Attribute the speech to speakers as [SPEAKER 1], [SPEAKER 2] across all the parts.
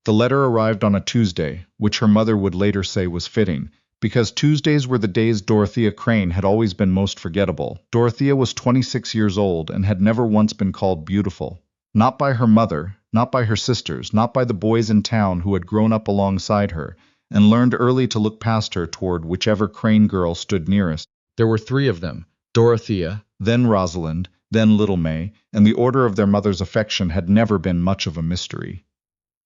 [SPEAKER 1] The letter arrived on a Tuesday, which her mother would later say was fitting, because Tuesdays were the days Dorothea Crane had always been most forgettable. Dorothea was 26 years old and had never once been called beautiful. Not by her mother, not by her sisters, not by the boys in town who had grown up alongside her, and learned early to look past her toward whichever Crane girl stood nearest. There were three of them, Dorothea, then Rosalind, then little May, and the order of their mother's affection had never been much of a mystery.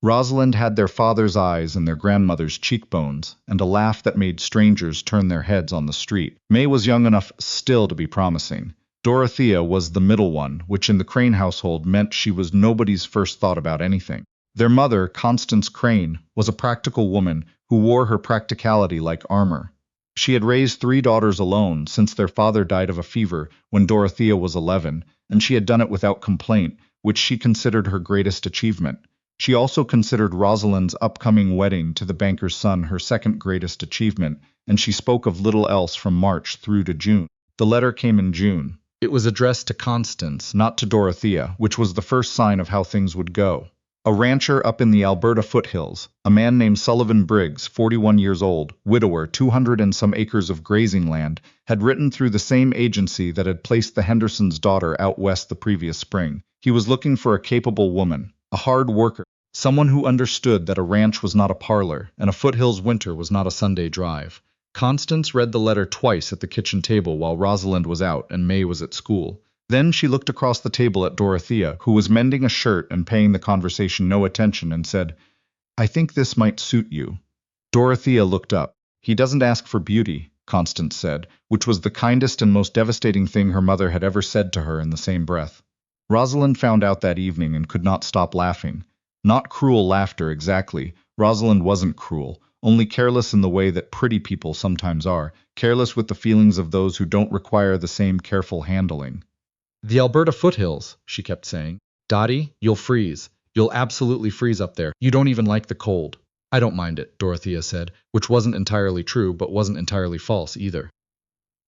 [SPEAKER 1] Rosalind had their father's eyes and their grandmother's cheekbones, and a laugh that made strangers turn their heads on the street. May was young enough still to be promising. Dorothea was the middle one, which in the Crane household meant she was nobody's first thought about anything. Their mother, Constance Crane, was a practical woman who wore her practicality like armor. She had raised 3 daughters alone since their father died of a fever when Dorothea was 11, and she had done it without complaint, which she considered her greatest achievement. She also considered Rosalind's upcoming wedding to the banker's son her second greatest achievement, and she spoke of little else from March through to June. The letter came in June. It was addressed to Constance, not to Dorothea, which was the first sign of how things would go. A rancher up in the Alberta foothills, a man named Sullivan Briggs, 41 years old, widower, 200 and some acres of grazing land, had written through the same agency that had placed the Hendersons' daughter out west the previous spring. He was looking for a capable woman, a hard worker, someone who understood that a ranch was not a parlor, and a foothills winter was not a Sunday drive. Constance read the letter twice at the kitchen table while Rosalind was out and May was at school. Then she looked across the table at Dorothea, who was mending a shirt and paying the conversation no attention, and said, "I think this might suit you." Dorothea looked up. "He doesn't ask for beauty," Constance said, which was the kindest and most devastating thing her mother had ever said to her in the same breath. Rosalind found out that evening and could not stop laughing. Not cruel laughter exactly. Rosalind wasn't cruel, only careless in the way that pretty people sometimes are, careless with the feelings of those who don't require the same careful handling. "The Alberta foothills," she kept saying. "Dottie, you'll freeze. You'll absolutely freeze up there. You don't even like the cold." "I don't mind it," Dorothea said, which wasn't entirely true, but wasn't entirely false either.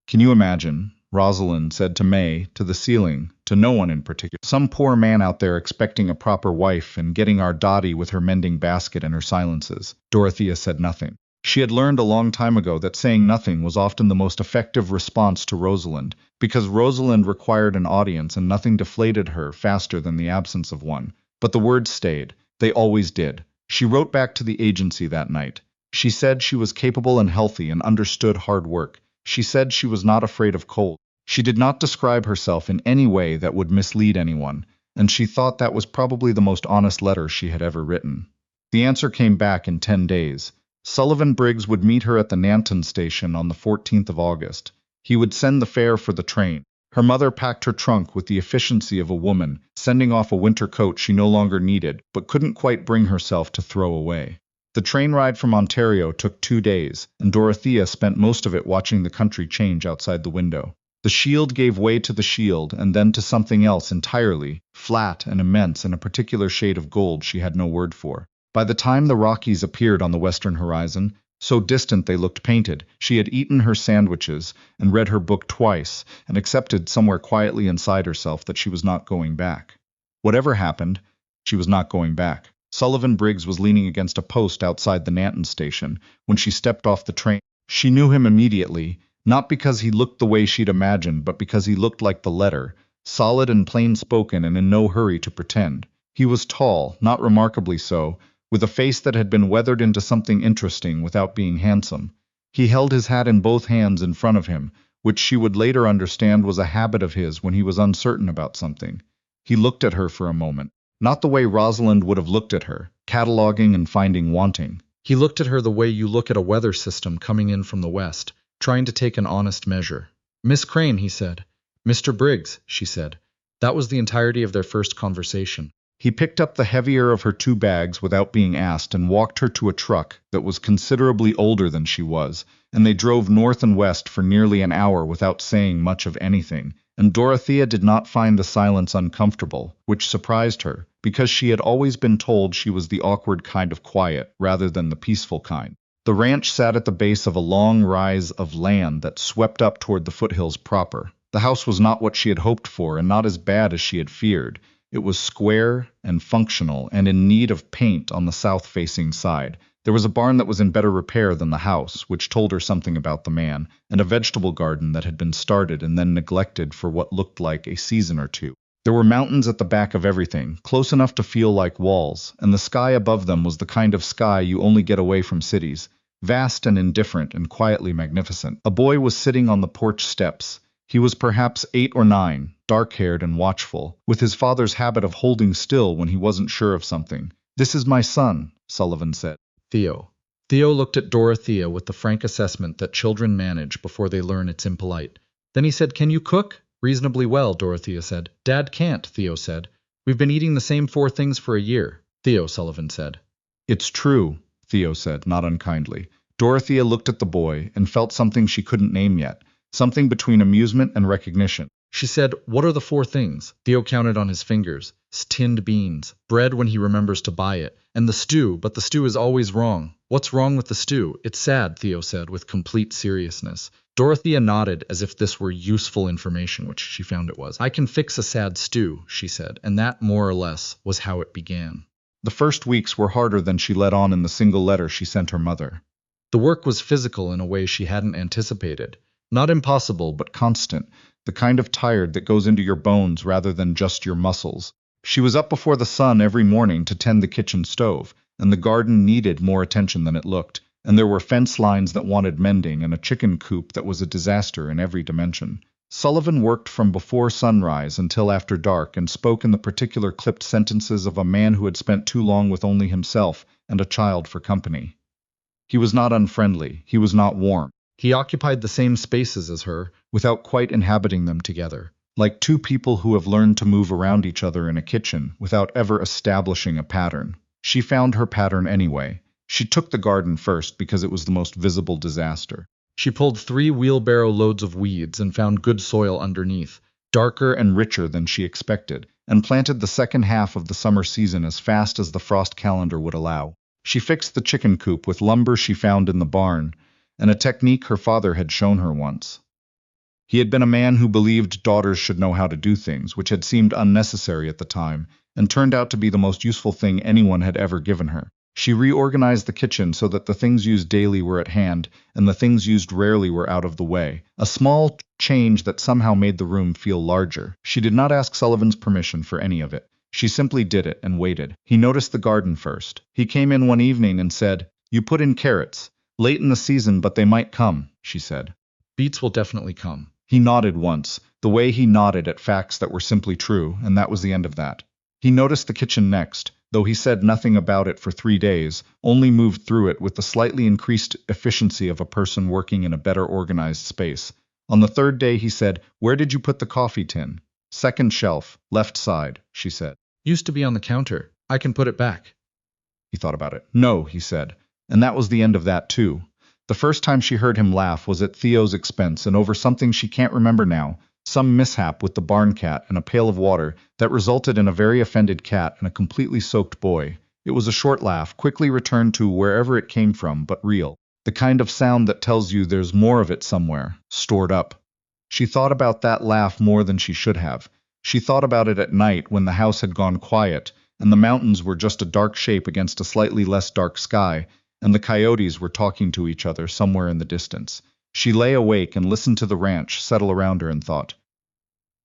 [SPEAKER 1] "Can you imagine," Rosalind said to May, to the ceiling, to no one in particular, "some poor man out there expecting a proper wife and getting our Dottie with her mending basket and her silences?" Dorothea said nothing. She had learned a long time ago that saying nothing was often the most effective response to Rosalind, because Rosalind required an audience and nothing deflated her faster than the absence of one. But the words stayed. They always did. She wrote back to the agency that night. She said she was capable and healthy and understood hard work. She said she was not afraid of cold. She did not describe herself in any way that would mislead anyone, and she thought that was probably the most honest letter she had ever written. The answer came back in 10 days. Sullivan Briggs would meet her at the Nanton station on the 14th of August. He would send the fare for the train. Her mother packed her trunk with the efficiency of a woman, sending off a winter coat she no longer needed, but couldn't quite bring herself to throw away. The train ride from Ontario took 2 days, and Dorothea spent most of it watching the country change outside the window. The shield gave way to the shield, and then to something else entirely, flat and immense in a particular shade of gold she had no word for. By the time the Rockies appeared on the western horizon, so distant they looked painted, she had eaten her sandwiches and read her book twice and accepted somewhere quietly inside herself that she was not going back. Whatever happened, she was not going back. Sullivan Briggs was leaning against a post outside the Nanton station when she stepped off the train. She knew him immediately, not because he looked the way she'd imagined, but because he looked like the letter, solid and plain-spoken and in no hurry to pretend. He was tall, not remarkably so, with a face that had been weathered into something interesting without being handsome. He held his hat in both hands in front of him, which she would later understand was a habit of his when he was uncertain about something. He looked at her for a moment. Not the way Rosalind would have looked at her, cataloging and finding wanting. He looked at her the way you look at a weather system coming in from the west, trying to take an honest measure. "Miss Crane," he said. "Mr. Briggs," she said. That was the entirety of their first conversation. He picked up the heavier of her 2 bags without being asked and walked her to a truck that was considerably older than she was, and they drove north and west for nearly an hour without saying much of anything, and Dorothea did not find the silence uncomfortable, which surprised her, because she had always been told she was the awkward kind of quiet rather than the peaceful kind. The ranch sat at the base of a long rise of land that swept up toward the foothills proper. The house was not what she had hoped for and not as bad as she had feared. It was square and functional and in need of paint on the south-facing side. There was a barn that was in better repair than the house, which told her something about the man, and a vegetable garden that had been started and then neglected for what looked like a season or two. There were mountains at the back of everything, close enough to feel like walls, and the sky above them was the kind of sky you only get away from cities, vast and indifferent and quietly magnificent. A boy was sitting on the porch steps. He was perhaps 8 or 9, dark-haired and watchful, with his father's habit of holding still when he wasn't sure of something. "This is my son," Sullivan said.
[SPEAKER 2] Theo. Theo looked at Dorothea with the frank assessment that children manage before they learn it's impolite. Then he said, "Can you cook?" "Reasonably well," Dorothea said. "Dad can't," Theo said. "We've been eating the same 4 things for a year," Theo, Sullivan said.
[SPEAKER 1] "It's true," Theo said, not unkindly. Dorothea looked at the boy and felt something she couldn't name yet, something between amusement and recognition.
[SPEAKER 2] She said, "What are the 4 things?" Theo counted on his fingers. "Tinned beans, bread when he remembers to buy it, and the stew, but the stew is always wrong." "What's wrong with the stew?" "It's sad," Theo said with complete seriousness. Dorothea nodded as if this were useful information, which she found it was. "I can fix a sad stew," she said, and that, more or less, was how it began.
[SPEAKER 1] The first weeks were harder than she let on in the single letter she sent her mother.
[SPEAKER 2] The work was physical in a way she hadn't anticipated. Not impossible, but
[SPEAKER 1] Constant, the kind of tired that goes into your bones rather than just your muscles. She was up before the sun every morning to tend the kitchen stove, and the garden needed more attention than it looked, and there were fence lines that wanted mending and a chicken coop that was a disaster in every dimension. Sullivan worked from before sunrise until after dark and spoke in the particular clipped sentences of a man who had spent too long with only himself and a child for company. He was not unfriendly, he was not warm. He occupied the same spaces as her, without quite inhabiting them together, like 2 people who have learned to move around each other in a kitchen without ever establishing a pattern. She found her pattern anyway. She took the garden first because it was the most visible disaster.
[SPEAKER 2] She pulled 3 wheelbarrow loads of weeds and found good soil underneath,
[SPEAKER 1] darker and richer than she expected, and planted the second half of the summer season as fast as the frost calendar would allow. She fixed the chicken coop with lumber she found in the barn, and a technique her father had shown her once. He had been a man who believed daughters should know how to do things, which had seemed unnecessary at the time, and turned out to be the most useful thing anyone had ever given her. She reorganized the kitchen so that the things used daily were at hand, and the things used rarely were out of the way. A small change that somehow made the room feel larger. She did not ask Sullivan's permission for any of it. She simply did it and waited. He noticed the garden first. He came in one evening and said, "You put in carrots. Late in the season, but they might come," she said.
[SPEAKER 2] "Beets will definitely come."
[SPEAKER 1] He nodded once, the way he nodded at facts that were simply true, and that was the end of that. He noticed the kitchen next, though he said nothing about it for 3 days, only moved through it with the slightly increased efficiency of a person working in a better organized space. On the 3rd day he said, "Where did you put the coffee tin?" "Second shelf, left side," she said.
[SPEAKER 2] "Used to be on the counter. I can put it back."
[SPEAKER 1] He thought about it. "No," he said, and that was the end of that too. The first time she heard him laugh was at Theo's expense and over something she can't remember now, some mishap with the barn cat and a pail of water that resulted in a very offended cat and a completely soaked boy. It was a short laugh, quickly returned to wherever it came from, but real. The kind of sound that tells you there's more of it somewhere, stored up. She thought about that laugh more than she should have. She thought about it at night when the house had gone quiet, and the mountains were just a dark shape against a slightly less dark sky, and the coyotes were talking to each other somewhere in the distance. She lay awake and listened to the ranch settle around her and thought,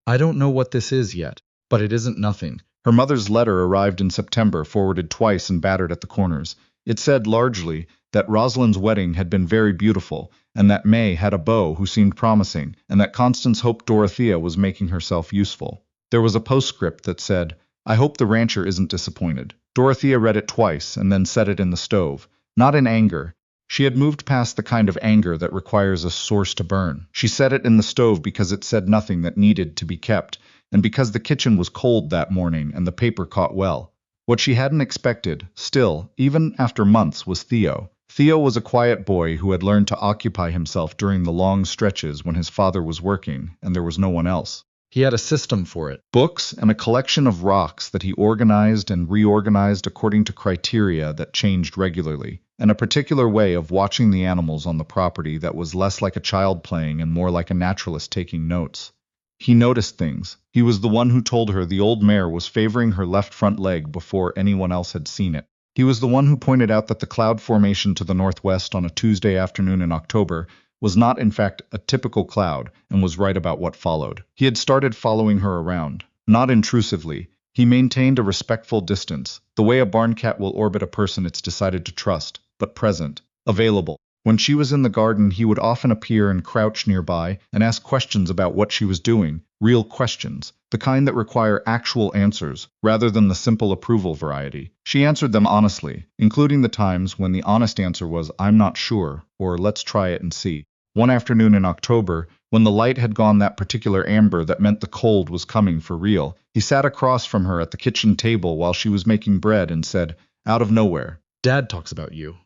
[SPEAKER 2] "I don't know what this is yet, but it isn't nothing."
[SPEAKER 1] Her mother's letter arrived in September, forwarded twice and battered at the corners. It said largely that Rosalind's wedding had been very beautiful, and that May had a beau who seemed promising, and that Constance hoped Dorothea was making herself useful. There was a postscript that said, "I hope the rancher isn't disappointed." Dorothea read it twice and then set it in the stove. Not in anger. She had moved past the kind of anger that requires a source to burn. She set it in the stove because it said nothing that needed to be kept, and because the kitchen was cold that morning and the paper caught well. What she hadn't expected, still, even after months, was Theo. Theo was a quiet boy who had learned to occupy himself during the long stretches when his father was working and there was no one else.
[SPEAKER 2] He had a system for it.
[SPEAKER 1] Books and a collection of rocks that he organized and reorganized according to criteria that changed regularly, and a particular way of watching the animals on the property that was less like a child playing and more like a naturalist taking notes. He noticed things. He was the one who told her the old mare was favoring her left front leg before anyone else had seen it. He was the one who pointed out that the cloud formation to the northwest on a Tuesday afternoon in October was not in fact a typical cloud, and was right about what followed. He had started following her around. Not intrusively. He maintained a respectful distance, the way a barn cat will orbit a person it's decided to trust, but present, available. When she was in the garden, he would often appear and crouch nearby and ask questions about what she was doing, real questions, the kind that require actual answers, rather than the simple approval variety. She answered them honestly, including the times when the honest answer was, "I'm not sure," or "let's try it and see." One afternoon in October, when the light had gone that particular amber that meant the cold was coming for real, he sat across from her at the kitchen table while she was making bread and said, out of nowhere,
[SPEAKER 2] "Dad talks about you."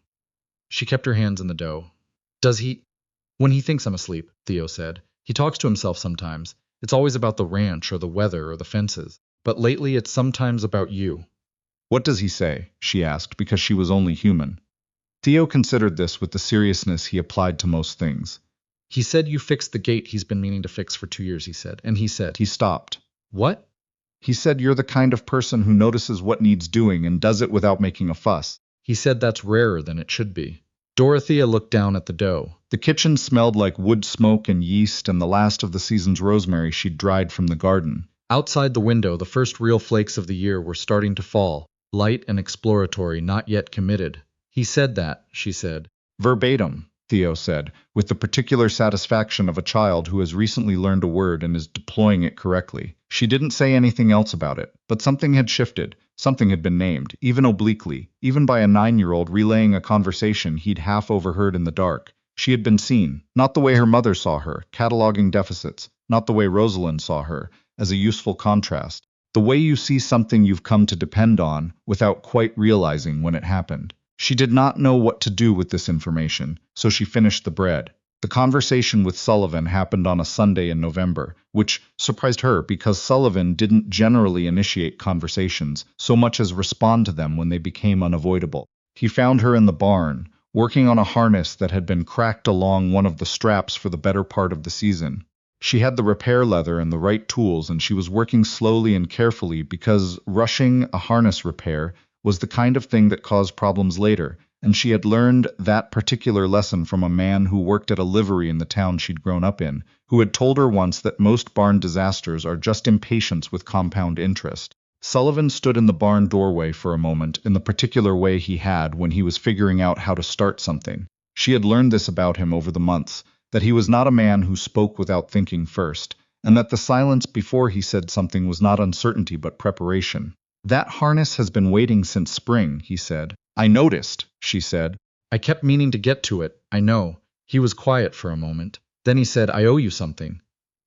[SPEAKER 2] She kept her hands in the dough. "Does he?" "When he thinks I'm asleep," Theo said. "He talks to himself sometimes. It's always about the ranch or the weather or the fences. But lately it's sometimes about you."
[SPEAKER 1] "What does he say?" she asked, because she was only human. Theo considered this with the seriousness he applied to most things.
[SPEAKER 2] "He said you fixed the gate he's been meaning to fix for 2 years," he said. And he said,
[SPEAKER 1] He stopped.
[SPEAKER 2] "What?"
[SPEAKER 1] He said, "You're the kind of person who notices what needs doing and does it without making a fuss."
[SPEAKER 2] He said that's rarer than it should be. Dorothea looked down at the dough.
[SPEAKER 1] The kitchen smelled like wood smoke and yeast and the last of the season's rosemary she'd dried from the garden.
[SPEAKER 2] Outside the window, the first real flakes of the year were starting to fall, light and exploratory, not yet committed. "He said that," she said.
[SPEAKER 1] Verbatim, Theo said, with the particular satisfaction of a child who has recently learned a word and is deploying it correctly. She didn't say anything else about it, but something had shifted. Something had been named, even obliquely, even by a 9-year-old relaying a conversation he'd half overheard in the dark. She had been seen, not the way her mother saw her, cataloging deficits, not the way Rosalind saw her, as a useful contrast. The way you see something you've come to depend on without quite realizing when it happened. She did not know what to do with this information, so she finished the bread. The conversation with Sullivan happened on a Sunday in November, which surprised her because Sullivan didn't generally initiate conversations so much as respond to them when they became unavoidable. He found her in the barn, working on a harness that had been cracked along one of the straps for the better part of the season. She had the repair leather and the right tools, and she was working slowly and carefully because rushing a harness repair was the kind of thing that caused problems later, and she had learned that particular lesson from a man who worked at a livery in the town she'd grown up in, who had told her once that most barn disasters are just impatience with compound interest. Sullivan stood in the barn doorway for a moment in the particular way he had when he was figuring out how to start something. She had learned this about him over the months, that he was not a man who spoke without thinking first, and that the silence before he said something was not uncertainty but preparation. "That harness has been waiting since spring," he said. "I noticed," she said.
[SPEAKER 2] "I kept meaning to get to it, I know." He was quiet for a moment. Then he said, "I owe you something."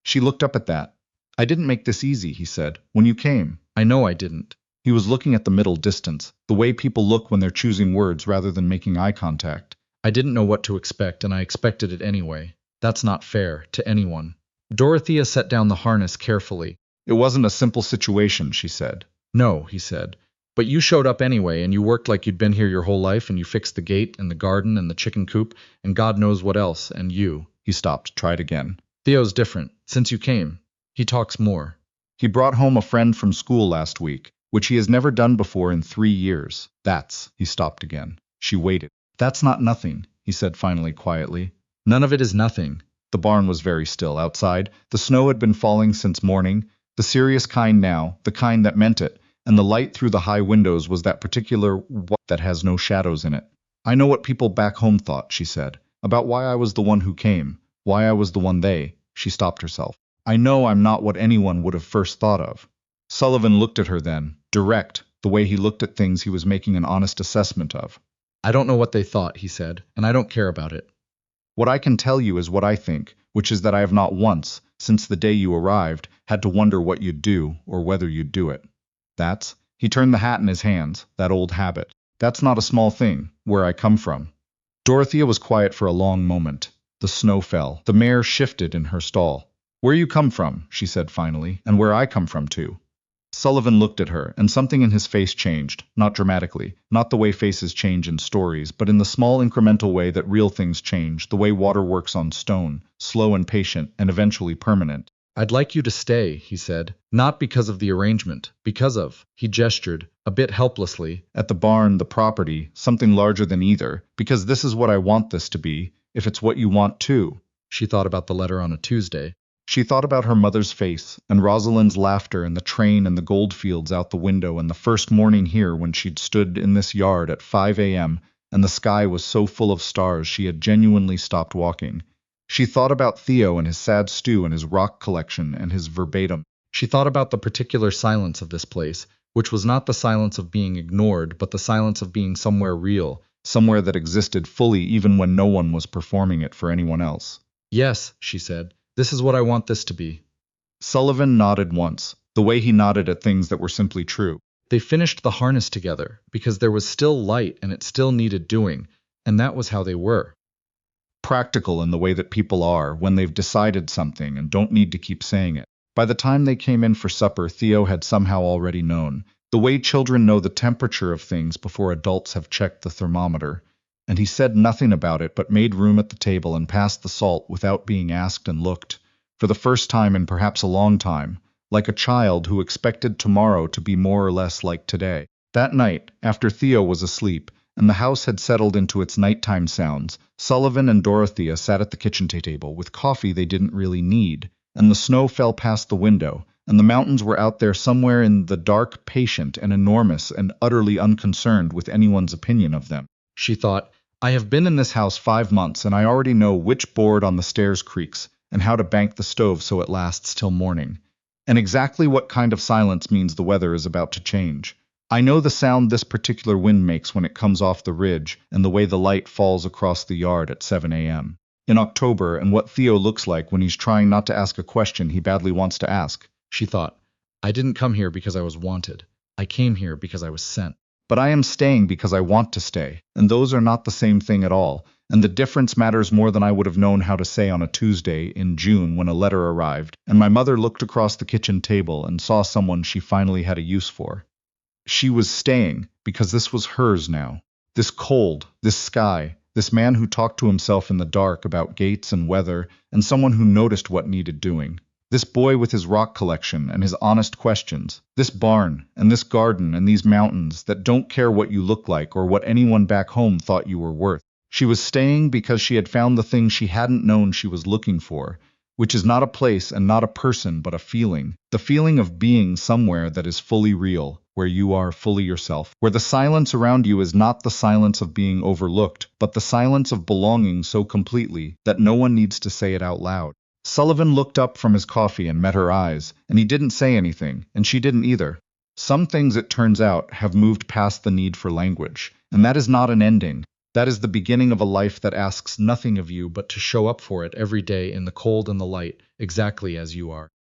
[SPEAKER 1] She looked up at that. "I didn't make this easy," he said, "when you came."
[SPEAKER 2] "I know I didn't."
[SPEAKER 1] He was looking at the middle distance, the way people look when they're choosing words rather than making eye contact.
[SPEAKER 2] "I didn't know what to expect, and I expected it anyway. That's not fair, to anyone." Dorothea set down the harness carefully.
[SPEAKER 1] "It wasn't a simple situation," she said.
[SPEAKER 2] "No," he said. "But you showed up anyway, and you worked like you'd been here your whole life, and you fixed the gate, and the garden, and the chicken coop, and God knows what else, and you."
[SPEAKER 1] He stopped, tried again.
[SPEAKER 2] "Theo's different, since you came. He talks more."
[SPEAKER 1] "He brought home a friend from school last week, which he has never done before in 3 years. That's..." He stopped again. She waited. "That's not nothing," he said finally quietly.
[SPEAKER 2] "None of it is nothing."
[SPEAKER 1] The barn was very still outside. The snow had been falling since morning, the serious kind now, the kind that meant it, and the light through the high windows was that particular white that has no shadows in it. "I know what people back home thought," she said, "about why I was the one who came, why I was the one they..." She stopped herself. "I know I'm not what anyone would have first thought of." Sullivan looked at her then, direct, the way he looked at things he was making an honest assessment of.
[SPEAKER 2] "I don't know what they thought," he said, "and I don't care about it."
[SPEAKER 1] "What I can tell you is what I think, which is that I have not once, since the day you arrived, had to wonder what you'd do, or whether you'd do it. That's..." He turned the hat in his hands, that old habit. "That's not a small thing, where I come from." Dorothea was quiet for a long moment. The snow fell. The mare shifted in her stall. "Where you come from," she said finally, "and where I come from too." Sullivan looked at her, and something in his face changed, not dramatically, not the way faces change in stories, but in the small incremental way that real things change, the way water works on stone, slow and patient, and eventually permanent.
[SPEAKER 2] I'd like you to stay, he said. Not because of the arrangement, because of, he gestured, a bit helplessly,
[SPEAKER 1] at the barn, the property, something larger than either, because this is what I want this to be, if it's what you want too.
[SPEAKER 2] She thought about the letter on a Tuesday.
[SPEAKER 1] She thought about her mother's face, and Rosalind's laughter, and the train and the goldfields out the window, and the first morning here when she'd stood in this yard at 5 a.m., and the sky was so full of stars she had genuinely stopped walking. She thought about Theo and his sad stew and his rock collection and his verbatim.
[SPEAKER 2] She thought about the particular silence of this place, which was not the silence of being ignored, but the silence of being somewhere real,
[SPEAKER 1] somewhere that existed fully even when no one was performing it for anyone else.
[SPEAKER 2] Yes, she said, this is what I want this to be.
[SPEAKER 1] Sullivan nodded once, the way he nodded at things that were simply true.
[SPEAKER 2] They finished the harness together, because there was still light and it still needed doing, and that was how they were.
[SPEAKER 1] Practical in the way that people are when they've decided something and don't need to keep saying it. By the time they came in for supper, Theo had somehow already known, the way children know the temperature of things before adults have checked the thermometer, and he said nothing about it but made room at the table and passed the salt without being asked and looked, for the first time in perhaps a long time, like a child who expected tomorrow to be more or less like today. That night, after Theo was asleep, and the house had settled into its nighttime sounds, Sullivan and Dorothea sat at the kitchen table with coffee they didn't really need, and the snow fell past the window, and the mountains were out there somewhere in the dark, patient and enormous and utterly unconcerned with anyone's opinion of them.
[SPEAKER 2] She thought,
[SPEAKER 1] I have been in this house 5 months, and I already know which board on the stairs creaks, and how to bank the stove so it lasts till morning, and exactly what kind of silence means the weather is about to change. I know the sound this particular wind makes when it comes off the ridge and the way the light falls across the yard at 7 a.m. in October and what Theo looks like when he's trying not to ask a question he badly wants to ask.
[SPEAKER 2] She thought, I didn't come here because I was wanted. I came here because I was sent.
[SPEAKER 1] But I am staying because I want to stay, and those are not the same thing at all, and the difference matters more than I would have known how to say on a Tuesday in June when a letter arrived, and my mother looked across the kitchen table and saw someone she finally had a use for. She was staying because this was hers now. This cold, this sky, this man who talked to himself in the dark about gates and weather, and someone who noticed what needed doing. This boy with his rock collection and his honest questions. This barn and this garden and these mountains that don't care what you look like or what anyone back home thought you were worth. She was staying because she had found the thing she hadn't known she was looking for, which is not a place and not a person but a feeling. The feeling of being somewhere that is fully real, where you are fully yourself, where the silence around you is not the silence of being overlooked, but the silence of belonging so completely that no one needs to say it out loud. Sullivan looked up from his coffee and met her eyes, and he didn't say anything, and she didn't either. Some things, it turns out, have moved past the need for language, and that is not an ending. That is the beginning of a life that asks nothing of you but to show up for it every day in the cold and the light, exactly as you are.